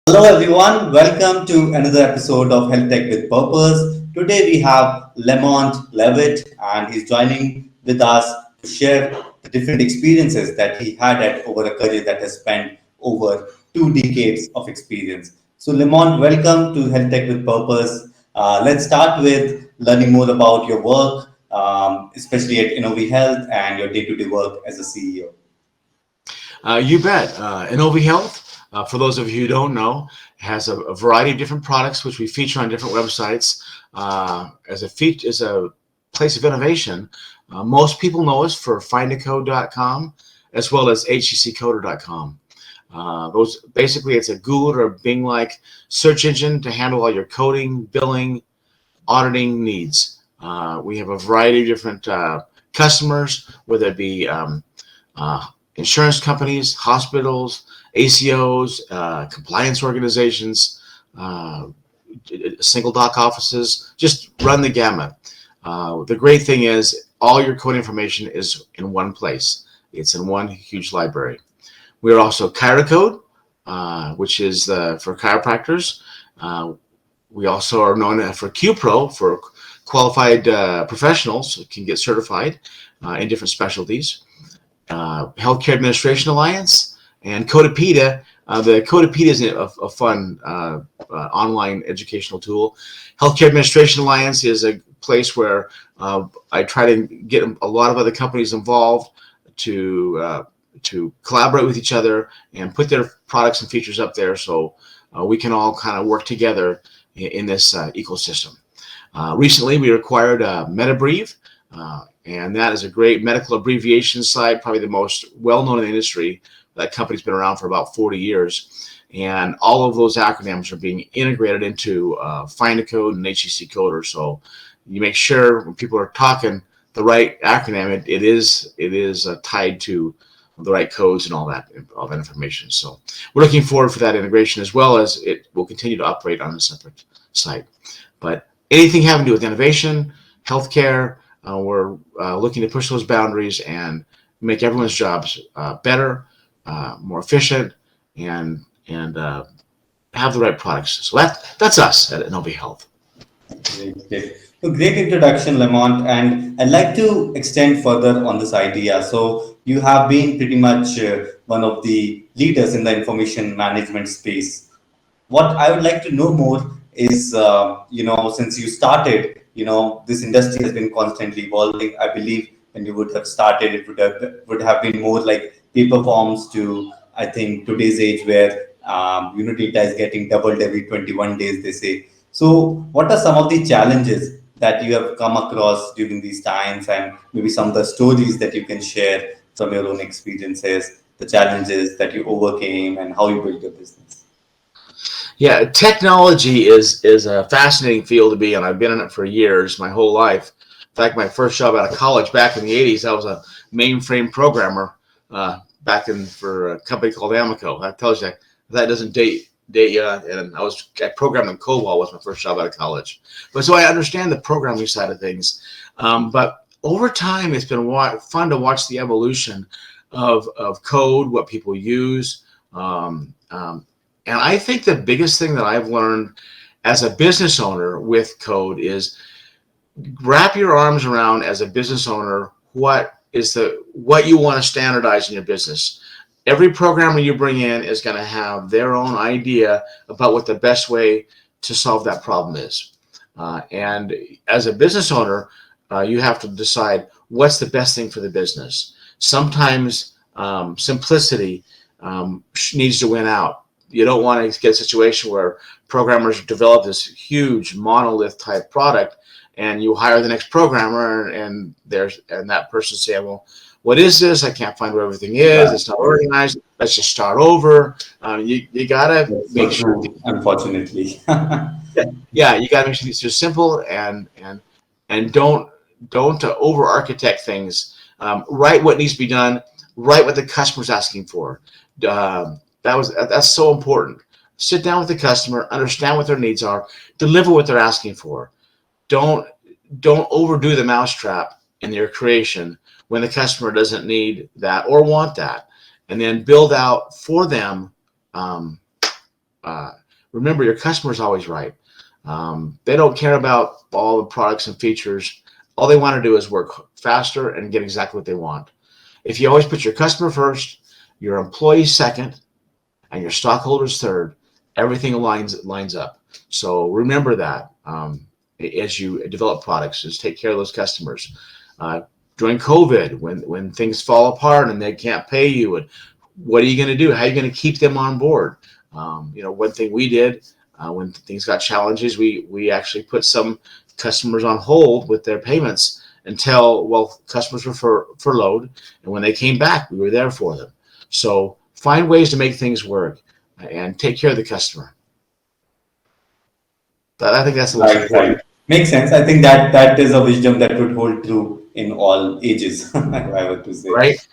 Hello everyone, welcome to another episode of HealthTech with Purpose. Today we have Lamont Leavitt and he's joining with us to share the different experiences that he had at over a career that has spent over 2 decades of experience. So Lamont, welcome to HealthTech with Purpose. Let's start with learning more about your work, especially at innoviHealth and your day-to-day work as a CEO. You bet. innoviHealth, for those of you who don't know, has a variety of different products which we feature on different websites as a place of innovation. Most people know us for findacode.com as well as hcccoder.com. Those basically it's a Google or Bing-like search engine to handle all your coding, billing, auditing needs. We have a variety of different customers, whether it be uh, insurance companies, hospitals, ACOs, compliance organizations, single doc offices, just run the gamut. The great thing is all your code information is in one place. It's in one huge library. We are also ChiroCode, which is for chiropractors. We also are known for QPro for qualified professionals who can get certified in different specialties. Healthcare Administration Alliance and Codepedia. The Codepedia is a fun online educational tool. Healthcare Administration Alliance is a place where I try to get a lot of other companies involved to collaborate with each other and put their products and features up there so we can all kind of work together in this ecosystem. Recently, we acquired MetaBreeve, and that is a great medical abbreviation site, probably the most well-known in the industry. That company's been around for about 40 years. And all of those acronyms are being integrated into Findacode and HEC Coder. So you make sure when people are talking the right acronym, it is tied to the right codes and all that information. So we're looking forward for that integration, as well as it will continue to operate on a separate site. But anything having to do with innovation, healthcare, we're looking to push those boundaries and make everyone's jobs better, more efficient, and have the right products. So that's us at innoviHealth. Great, great. So great introduction, Lamont. And I'd like to extend further on this idea. So you have been pretty much one of the leaders in the information management space. What I would like to know more is, since you started, this industry has been constantly evolving. I believe when you would have started, it would have been more like paper forms to, I think, today's age where, data is getting doubled every 21 days, they say. So what are some of the challenges that you have come across during these times and maybe some of the stories that you can share from your own experiences, the challenges that you overcame and how you built your business? Yeah, technology is a fascinating field to be in. I've been in it for years, my whole life. In fact, my first job out of college back in the 80s, I was a mainframe programmer back for a company called Amico. That tells you that doesn't date you. And I programmed in COBOL was my first job out of college. But so I understand the programming side of things. But over time, it's been fun to watch the evolution of code, what people use. And I think the biggest thing that I've learned as a business owner with code is wrap your arms around, as a business owner, what you want to standardize in your business. Every programmer you bring in is going to have their own idea about what the best way to solve that problem is. And as a business owner, you have to decide what's the best thing for the business. Sometimes simplicity needs to win out. You don't want to get a situation where programmers develop this huge monolith type product and you hire the next programmer and that person saying, well, what is this? I can't find where everything is. It's not organized. Let's just start over. You gotta That's make so sure. true, unfortunately. Yeah, you gotta make sure these are simple and don't over architect things. Write what needs to be done. Write what the customer's asking for. That's so important. Sit down with the customer, understand what their needs are, deliver what they're asking for. Don't overdo the mousetrap in your creation when the customer doesn't need that or want that, and then build out for them remember, your customer is always right. They don't care about all the products and features. All they want to do is work faster and get exactly what they want. If you always put your customer first, your employees second, and your stockholders third, everything lines up. So remember that as you develop products, just take care of those customers. During COVID, when things fall apart and they can't pay you, and what are you going to do? How are you going to keep them on board? One thing we did when things got challenges, we actually put some customers on hold with their payments until customers were furloughed, and when they came back, we were there for them. So find ways to make things work and take care of the customer. I think that's the most Right, important. right. Makes sense. I think that is a wisdom that would hold true in all ages, if I were to say. Right,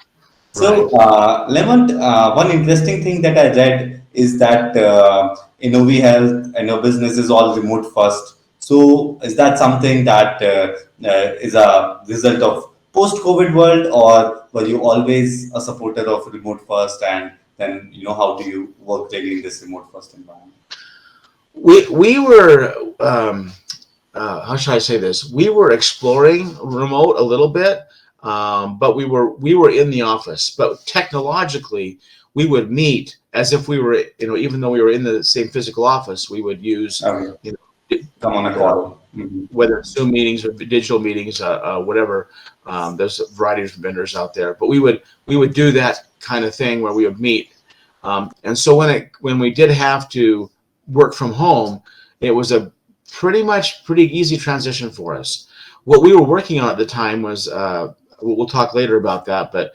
So, right. Lemon, one interesting thing that I read is that innoviHealth, business is all remote first. So, is that something that is a result of post-COVID world, or were you always a supporter of remote first? And then, how do you work really in this remote first environment? We were how should I say this? We were exploring remote a little bit, but we were in the office. But technologically, we would meet as if we were, even though we were in the same physical office, we would use, Okay, you know, come on a call. Mhm. whether it's Zoom meetings or digital meetings, whatever. There's a variety of vendors out there, but we would do that kind of thing where we would meet. And so when we did have to work from home, it was a pretty easy transition for us. What we were working on at the time was we'll talk later about that, but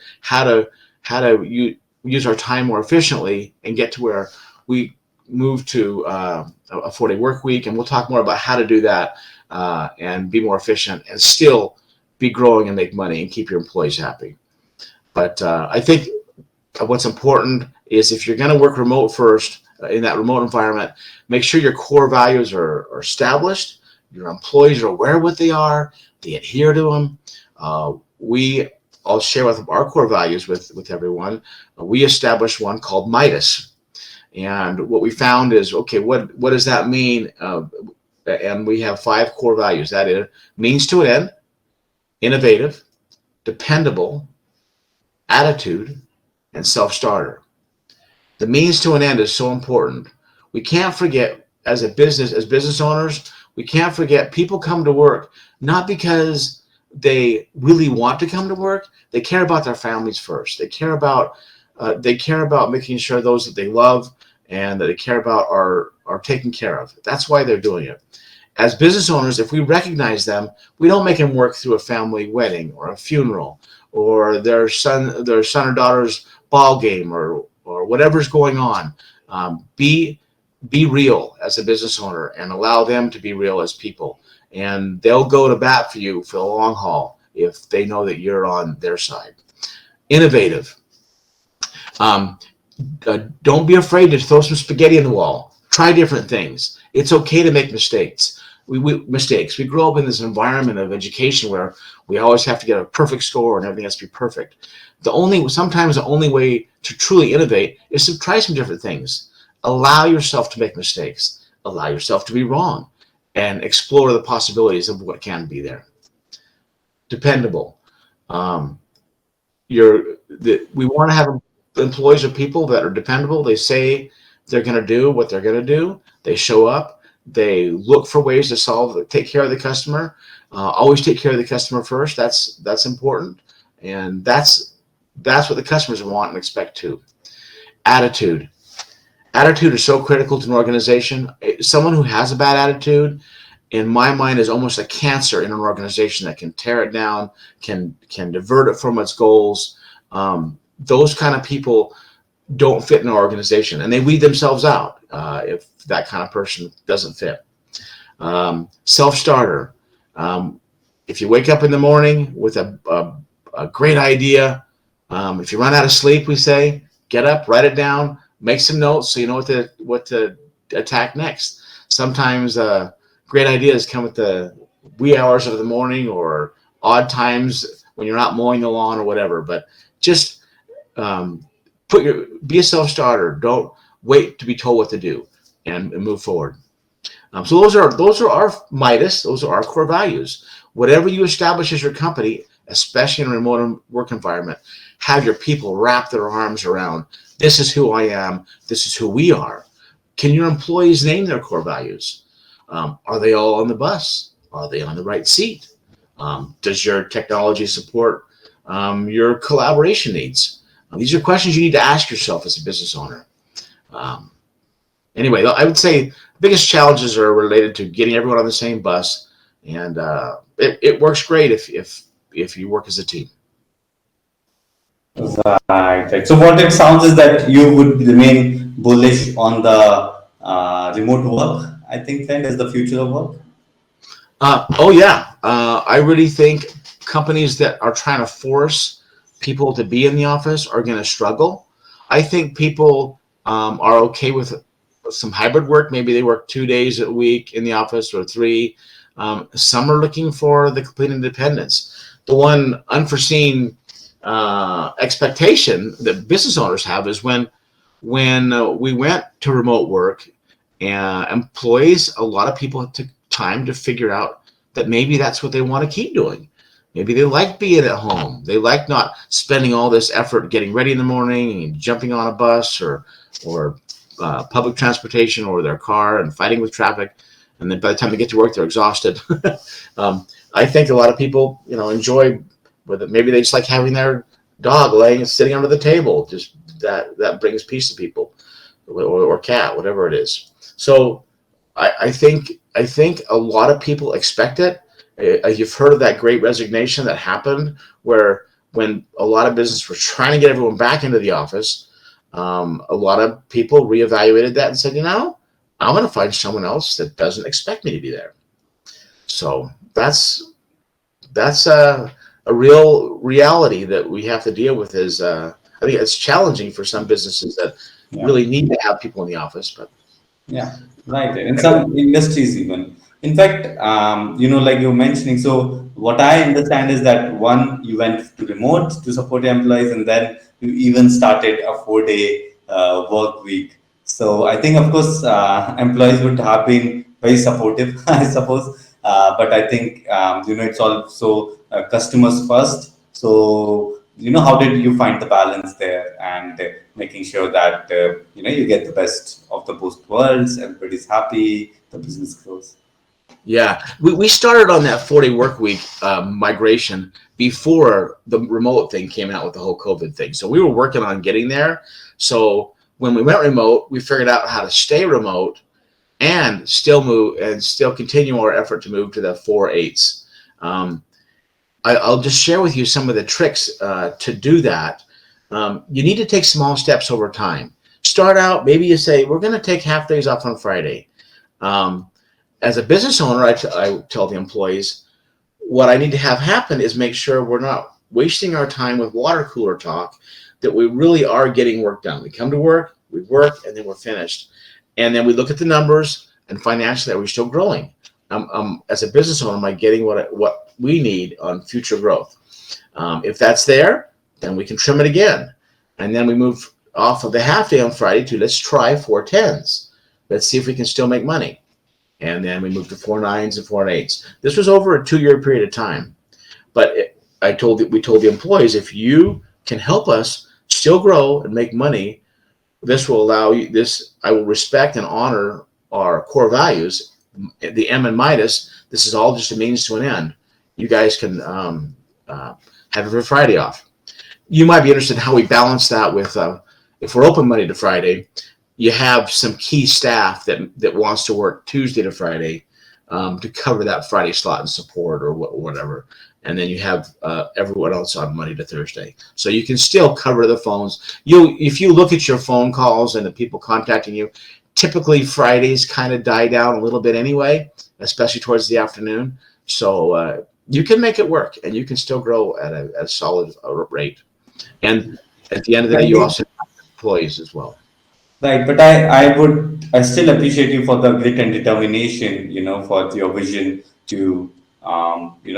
use our time more efficiently and get to where we move to a 4-day work week, and we'll talk more about how to do that and be more efficient and still be growing and make money and keep your employees happy. But I think what's important is if you're going to work remote first in that remote environment, make sure your core values are established, your employees are aware of what they are, they adhere to them. I'll share with our core values with everyone. We established one called Midas. And what we found is, okay, what does that mean? And we have 5 core values. That is means to an end, innovative, dependable, attitude, and self-starter. The means to an end is so important. We can't forget as business owners, we can't forget people come to work not because they really want to come to work. They care about their families first. They care about making sure those that they love and that they care about are taken care of. That's why they're doing it. As business owners, if we recognize them, we don't make them work through a family wedding or a funeral or their son or daughter's ball game or whatever's going on. Be real as a business owner and allow them to be real as people. And they'll go to bat for you for the long haul if they know that you're on their side. Innovative. Don't be afraid to throw some spaghetti in the wall. Try different things. It's okay to make mistakes. Mistakes. We grow up in this environment of education where we always have to get a perfect score and everything has to be perfect. Sometimes the only way to truly innovate is to try some different things. Allow yourself to make mistakes. Allow yourself to be wrong, and explore the possibilities of what can be there. Dependable. We want to have employees or people that are dependable. They say they're going to do what they're going to do. They show up. They look for ways to take care of the customer. Always take care of the customer first. That's important, and that's what the customers want and expect too. Attitude. Attitude is so critical to an organization. Someone who has a bad attitude, in my mind, is almost a cancer in an organization that can tear it down, can divert it from its goals. Those kind of people don't fit in an organization, and they weed themselves out if that kind of person doesn't fit. Self-starter. If you wake up in the morning with a great idea, if you run out of sleep, we say, get up, write it down, make some notes so you know what to attack next. Sometimes great ideas come at the wee hours of the morning or odd times when you're not mowing the lawn or whatever. But just be a self-starter. Don't wait to be told what to do. and move forward. So those are our Midas. Those are our core values. Whatever you establish as your company, especially in a remote work environment, have your people wrap their arms around. This is who I am. This is who we are. Can your employees name their core values? Are they all on the bus? Are they on the right seat? Does your technology support your collaboration needs? These are questions you need to ask yourself as a business owner. Um, anyway, I would say the biggest challenges are related to getting everyone on the same bus, and it works great if you work as a team. Right, right. So what it sounds is that you would remain bullish on the remote work. I think then is the future of work. Oh yeah, I really think companies that are trying to force people to be in the office are going to struggle. I think people are okay with some hybrid work. Maybe they work 2 days a week in the office or three. Some are looking for the complete independence. The one unforeseen expectation that business owners have is when we went to remote work, and employees, a lot of people took time to figure out that maybe that's what they want to keep doing. Maybe they like being at home. They like not spending all this effort getting ready in the morning and jumping on a bus or public transportation or their car and fighting with traffic. And then by the time they get to work, they're exhausted. I think a lot of people, enjoy with it. Maybe they just like having their dog laying and sitting under the table. Just that brings peace to people, or cat, whatever it is. So I think a lot of people expect it. You've heard of that great resignation that happened, where when a lot of businesses were trying to get everyone back into the office, a lot of people reevaluated that and said, I'm going to find someone else that doesn't expect me to be there. So that's a real reality that we have to deal with. I think it's challenging for some businesses that Yeah. really need to have people in the office, but Yeah, right. In some industries, even. In fact, like you're mentioning, so what I understand is that one, you went to remote to support your employees, and then you even started a 4 day work week. So I think, of course, employees would have been very supportive, I suppose. But I think, it's also customers first. So, how did you find the balance there and making sure that, you get the best of the both worlds, everybody's happy, the business grows? yeah, we started on that 40 work week migration before the remote thing came out with the whole COVID thing. So we were working on getting there. So when we went remote, we figured out how to stay remote and still move and still continue our effort to move to the 4/8s. I'll just share with you some of the tricks to do that. You need to take small steps over time. Start out, maybe you say, we're going to take half days off on Friday. Um, as a business owner, I tell the employees, what I need to have happen is make sure we're not wasting our time with water cooler talk, that we really are getting work done. We come to work, we work, and then we're finished. And then we look at the numbers, and financially, are we still growing? As a business owner, am I getting what we need on future growth? If that's there, then we can trim it again. And then we move off of the half day on Friday to let's try 4/10s. Let's see if we can still make money. And then we moved to 4/9s and 4/8s. This was over a 2 year period of time. But we told the employees, if you can help us still grow and make money, this will allow you this. I will respect and honor our core values, the M and Midas. This is all just a means to an end. You guys can have every Friday off. You might be interested in how we balance that with if we're open Monday to Friday, you have some key staff that wants to work Tuesday to Friday to cover that Friday slot and support or whatever. And then you have everyone else on Monday to Thursday. So you can still cover the phones. If you look at your phone calls and the people contacting you, typically Fridays kind of die down a little bit anyway, especially towards the afternoon. So you can make it work, and you can still grow at a solid rate. And at the end of the day, I you think, also have employees as well. right, but I still appreciate you for the grit and determination, for your vision to,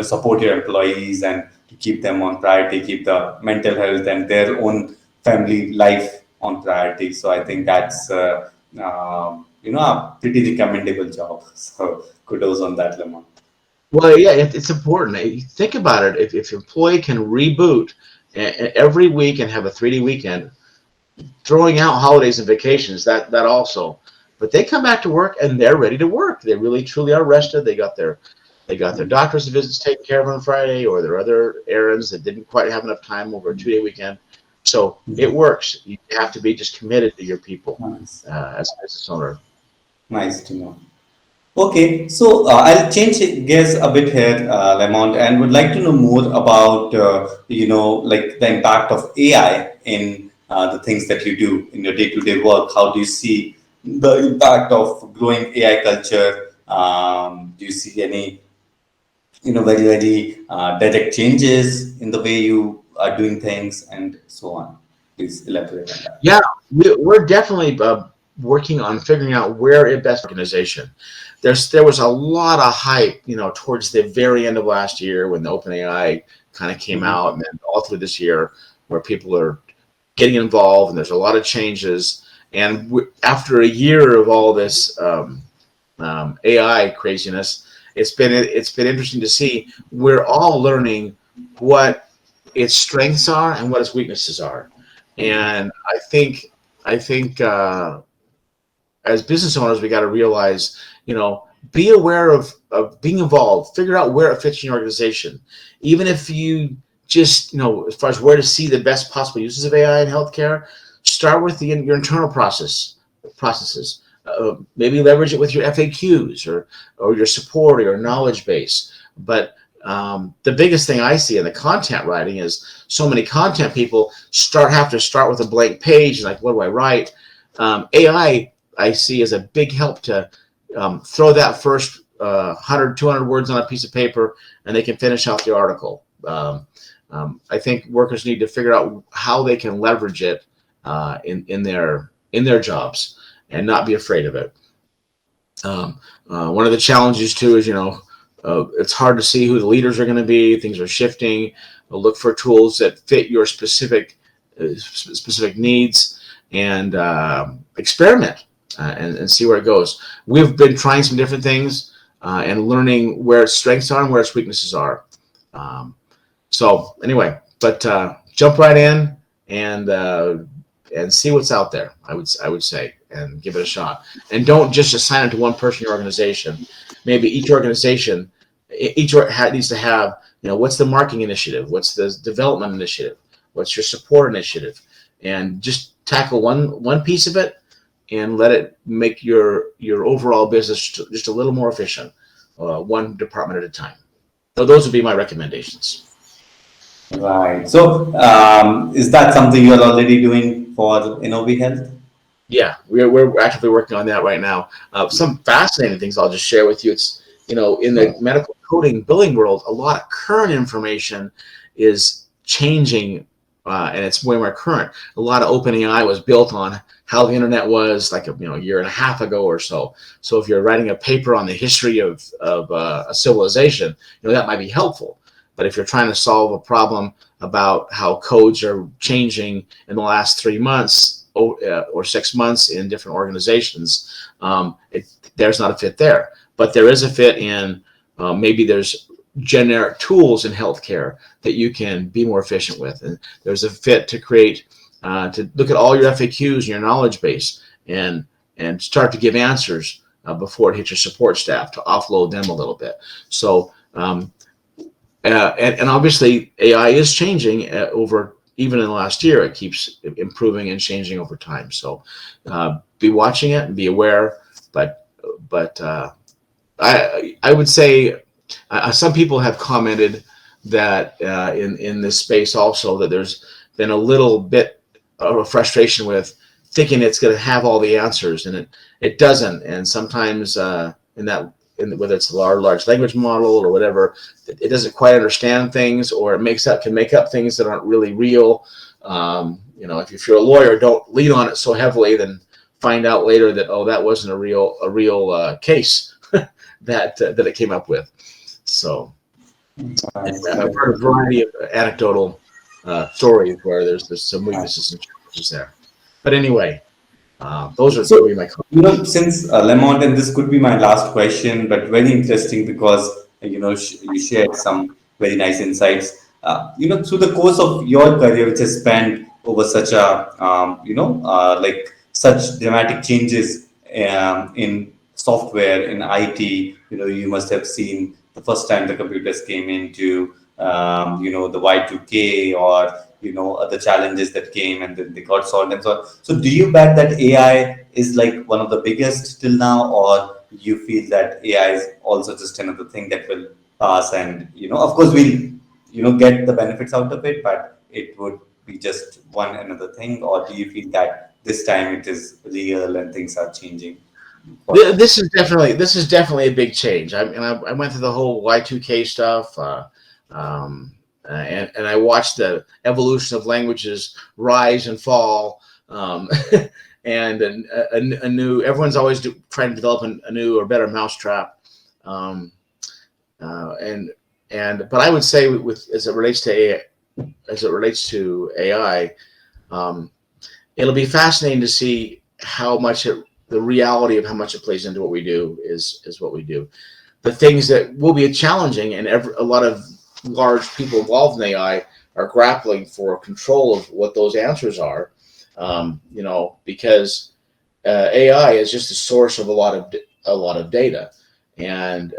support your employees and to keep them on priority, keep the mental health and their own family life on priority. So I think that's, a pretty recommendable job. So kudos on that, Lamont. Well, yeah, it's important. You think about it. If your employee can reboot every week and have a 3D weekend, throwing out holidays and vacations, that also. But they come back to work and they're ready to work. They really truly are rested. They got their doctor's visits taken care of on Friday, or their other errands that didn't quite have enough time over a 2-day weekend. So it works. You have to be just committed to your people Nice. as a business owner. Nice to know. Okay, so I'll change gears a bit here, Lamont, and would like to know more about like the impact of AI in the things that you do in your day-to-day work. How do you see the impact of growing AI culture? Do you see any very direct changes in the way you are doing things and so on? Please elaborate on that. Yeah, we're definitely working on figuring out where it best organization. There was a lot of hype, towards the very end of last year when the OpenAI kind of came Mhm. out, and then all through this year, where people are getting involved, and there's a lot of changes. And after a year of all this AI craziness, it's been interesting to see. We're all learning what its strengths are and what its weaknesses are, and I think as business owners, we got to realize, be aware of being involved, figure out where it fits in your organization. Even if you just, as far as where to see the best possible uses of AI in healthcare, start with your internal processes. Maybe leverage it with your FAQs or your support or your knowledge base. But the biggest thing I see in the content writing is so many content people have to start with a blank page, like, what do I write? AI I see as a big help to throw that first 100, 200 words on a piece of paper, and they can finish out the article. I think workers need to figure out how they can leverage it in their jobs and not be afraid of it. One of the challenges too is, it's hard to see who the leaders are going to be. Things are shifting. Look for tools that fit your specific needs, and experiment and see where it goes. We've been trying some different things and learning where its strengths are and where its weaknesses are. Um, so anyway, but jump right in and see what's out there. I would say, and give it a shot. And don't just assign it to one person in your organization. Maybe each organization, needs to have, what's the marketing initiative, what's the development initiative, what's your support initiative, and just tackle one piece of it and let it make your overall business just a little more efficient, one department at a time. So those would be my recommendations. Right. So, is that something you're already doing for innoviHealth? Yeah, we're actively working on that right now. Some fascinating things I'll just share with you. It's, in the medical coding billing world, a lot of current information is changing, and it's way more current. A lot of OpenAI was built on how the internet was like a year and a half ago or so. So if you're writing a paper on the history of a civilization, that might be helpful. But if you're trying to solve a problem about how codes are changing in the last 3 months, or 6 months in different organizations, there's not a fit there. But there is a fit in, maybe there's generic tools in healthcare that you can be more efficient with. And there's a fit to create, to look at all your FAQs and your knowledge base and start to give answers before it hits your support staff, to offload them a little bit. So, and obviously AI is changing over, even in the last year, it keeps improving and changing over time. So be watching it and be aware. But I would say some people have commented that in this space also, that there's been a little bit of a frustration with thinking it's going to have all the answers, and it doesn't. And sometimes whether it's a large language model or whatever, it doesn't quite understand things, or it can make up things that aren't really real. If you're a lawyer, don't lean on it so heavily, then find out later that, oh, that wasn't a real case that it came up with. So Nice. I've heard a variety of anecdotal stories where there's some weaknesses and challenges there. But anyway, Those are So, three of my since Lamont, and this could be my last question, but very interesting because you shared some very nice insights. Through the course of your career, which has spanned over such a like such dramatic changes in software in IT. You must have seen the first time the computers came into the Y2K, or other challenges that came and then they got solved and so on. So do you bet that AI is like one of the biggest till now, or you feel that AI is also just another thing that will pass, and of course we'll get the benefits out of it, but it would be just one another thing? Or do you feel that this time it is real and things are changing for us? This is definitely a big change. I went through the whole Y2K stuff, and I watched the evolution of languages rise and fall. And a new everyone's always trying to develop a new or better mousetrap. Um, and but I would say with as it relates to AI, um, it'll be fascinating to see how much the reality of how much it plays into what we do is what we do. The things that will be challenging, and a lot of large people involved in AI are grappling for control of what those answers are. Because AI is just a source of a lot of data, and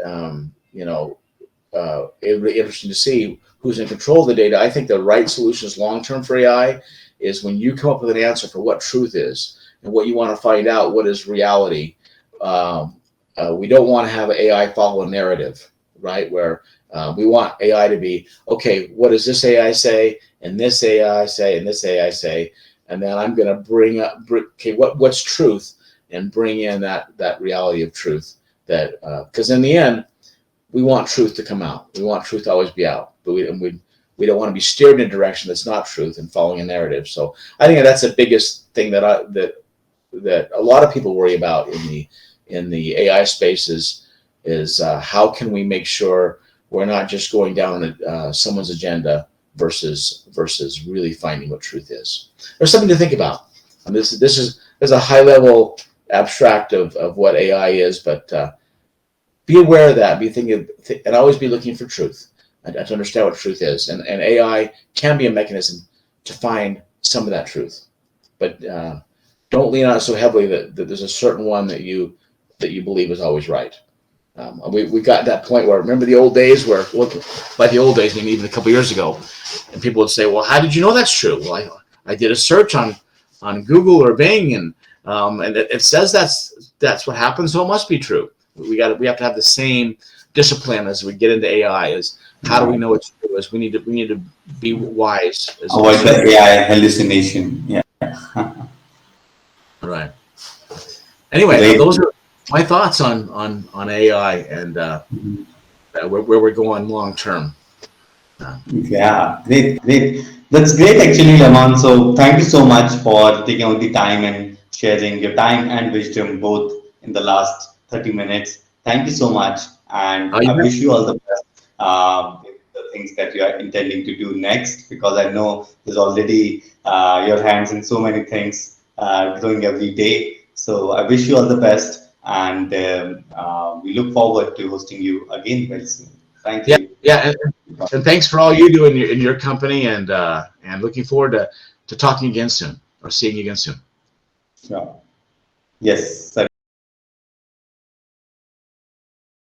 it'll be interesting to see who's in control of the data. I think the right solutions long term for AI is when you come up with an answer for what truth is and what you want to find out what is reality. We don't want to have AI follow a narrative, right? Where we want AI to be, okay, what does this AI say, and this AI say, and this AI say, and then I'm going to bring up, okay, what's truth, and bring in that reality of truth. That because in the end, we want truth to come out. We want truth to always be out, but we don't want to be steered in a direction that's not truth and following a narrative. So I think that's the biggest thing that a lot of people worry about in the AI space is how can we make sure we're not just going down someone's agenda versus really finding what truth is. There's something to think about. And this is a high level abstract of what AI is, but be aware of that. Be thinking, and always be looking for truth and to understand what truth is. And AI can be a mechanism to find some of that truth, but don't lean on it so heavily that there's a certain one that you believe is always right. We got to that point where, remember the old days where, by the old days, I mean, even a couple years ago, and people would say, well, how did you know that's true? Well, I did a search on Google or Bing, and it says that's what happens, so it must be true. We have to have the same discipline as we get into AI. Is how do we know it's true? Is we need to be wise. Avoid the AI hallucination. Yeah. Right. Anyway, Great. those are my thoughts on AI and where we're going long term. Yeah, great, great. That's great, actually, Lamont. So thank you so much for taking out the time and sharing your time and wisdom both in the last 30 minutes. Thank you so much, and I You wish you all the best with the things that you are intending to do next, because I know there's already your hands in so many things growing every day. So I wish you all the best, and we look forward to hosting you again very soon. Thank yeah, you. yeah, and thanks for all you do in your company, and looking forward to talking again soon or seeing you again soon. Sure. Yes, certainly.